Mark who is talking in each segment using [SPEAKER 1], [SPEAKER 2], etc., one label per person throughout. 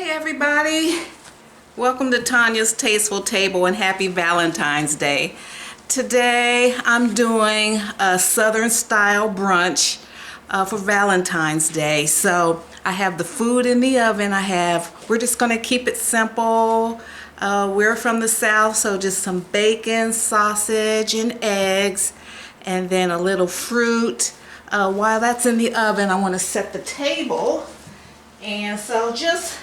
[SPEAKER 1] Hey everybody, welcome to Tanya's Tasteful Table and happy Valentine's Day. Today I'm doing a Southern style brunch for Valentine's Day. So I have the food in the oven. We're just gonna keep it simple. We're from the South, so just some bacon, sausage, and eggs, and then a little fruit. While that's in the oven, I want to set the table. And so just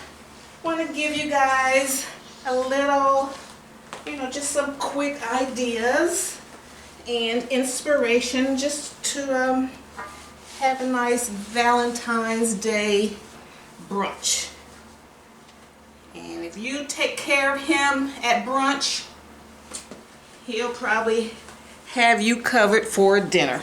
[SPEAKER 1] want to give you guys a little, just some quick ideas and inspiration just to have a nice Valentine's Day brunch. And if you take care of him at brunch, he'll probably have you covered for dinner.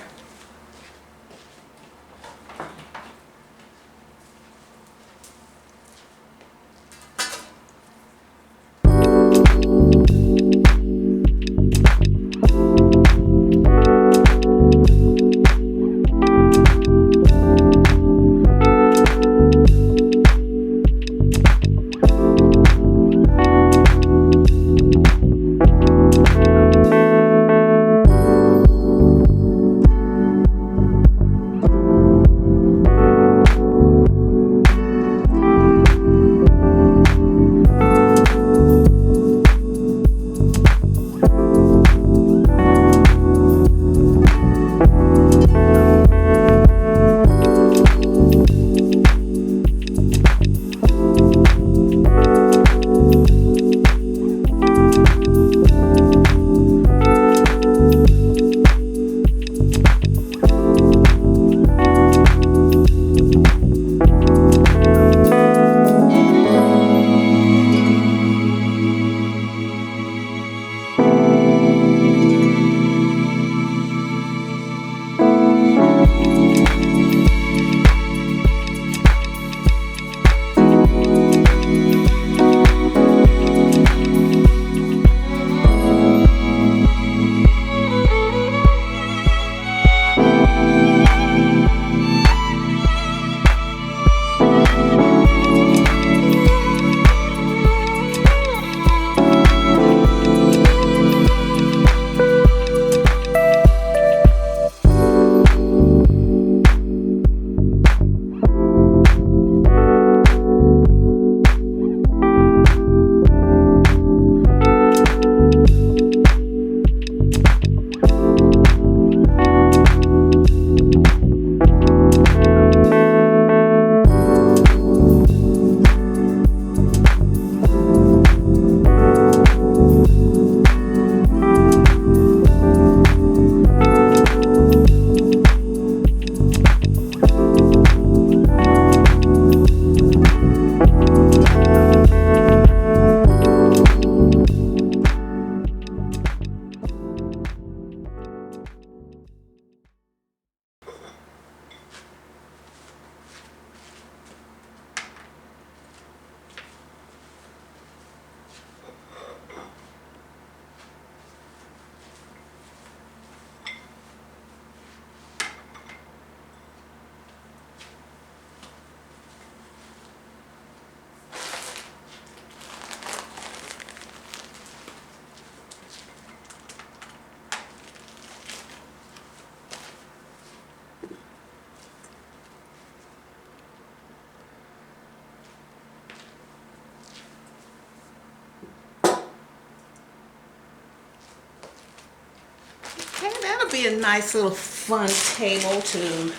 [SPEAKER 1] Okay, that'll be a nice little fun table to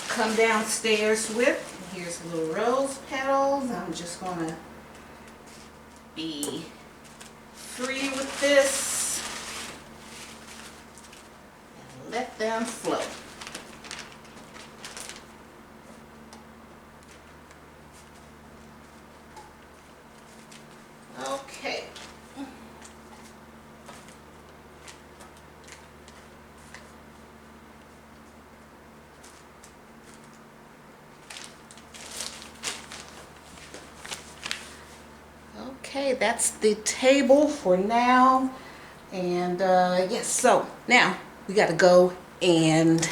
[SPEAKER 1] come downstairs with. Here's little rose petals. I'm just going to be free with this and let them flow. Okay. Okay, that's the table for now. And yes, so now we got to go and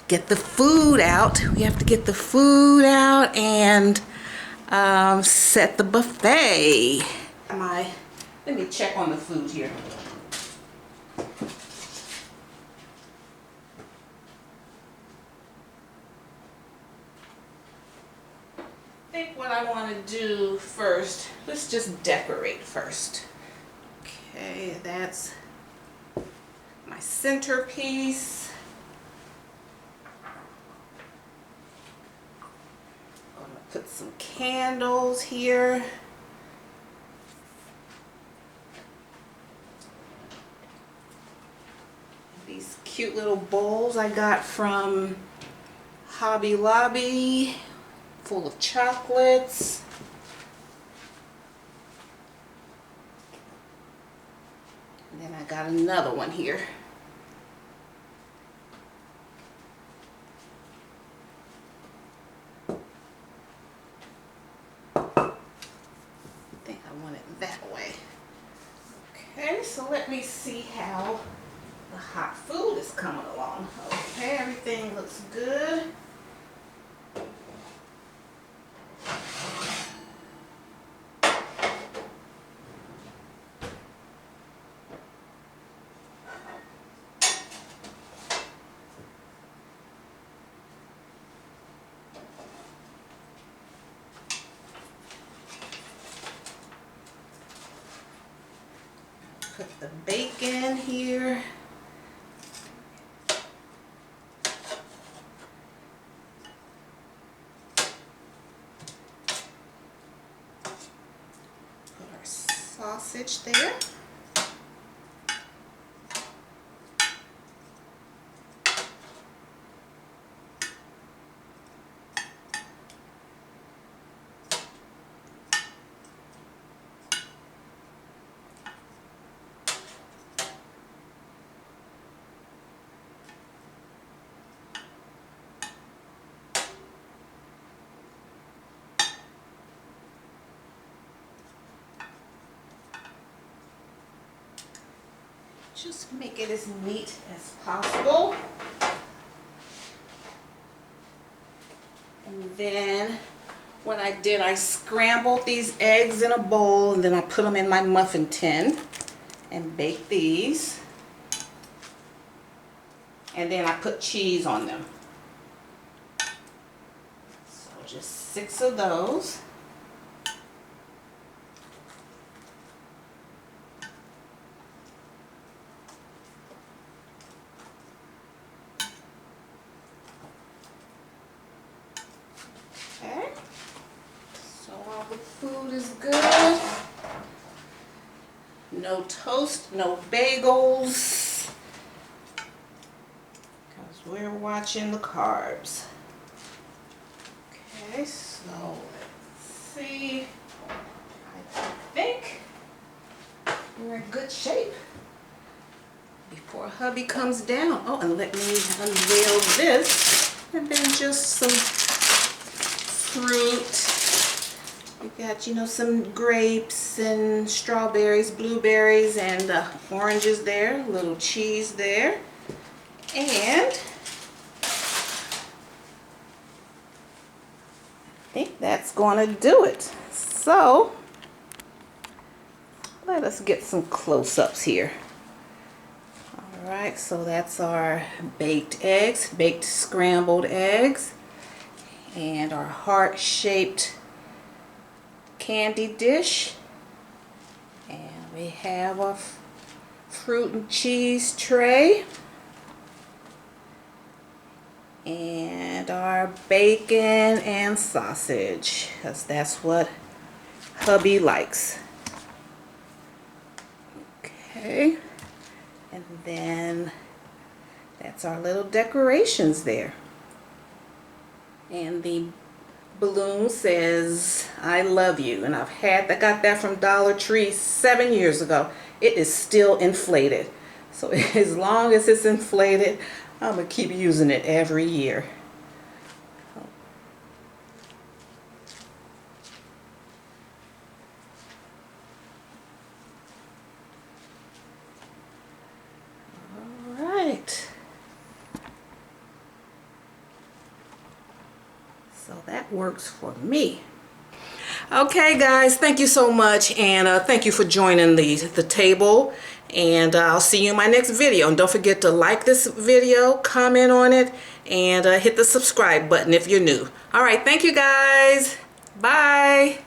[SPEAKER 1] get the food out. We have to get the food out and set the buffet. Let me check on the food here. I think what I want to do first, let's just decorate first. Okay, that's my centerpiece. I'm going to put some candles here. These cute little bowls I got from Hobby Lobby, full of chocolates. And then I got another one here. I think I want it that way. Okay, so let me see how the hot food is coming along. Okay, everything looks good. Put the bacon here. Put our sausage there. Just make it as neat as possible. And then what I did, I scrambled these eggs in a bowl and then I put them in my muffin tin and baked these. And then I put cheese on them. So just 6 of those. The food is good. No toast, no bagels, because we're watching the carbs. Okay, so let's see. I think we're in good shape before hubby comes down. Oh, and let me unveil this. And then just some fruit. We got, you know, some grapes and strawberries, blueberries, and oranges there. A little cheese there. And I think that's going to do it. So, let us get some close-ups here. Alright, so that's our baked eggs, baked scrambled eggs, and our heart-shaped candy dish, and we have a fruit and cheese tray, and our bacon and sausage, because that's what hubby likes. Okay, and then that's our little decorations there, and the balloon says I love you, and I got that from Dollar Tree 7 years ago. It is still inflated, so as long as it's inflated, I'm gonna keep using it every year. All right, so that works for me. Okay, guys, thank you so much, and thank you for joining the table. And I'll see you in my next video. And don't forget to like this video, comment on it, and hit the subscribe button if you're new. All right, thank you, guys. Bye.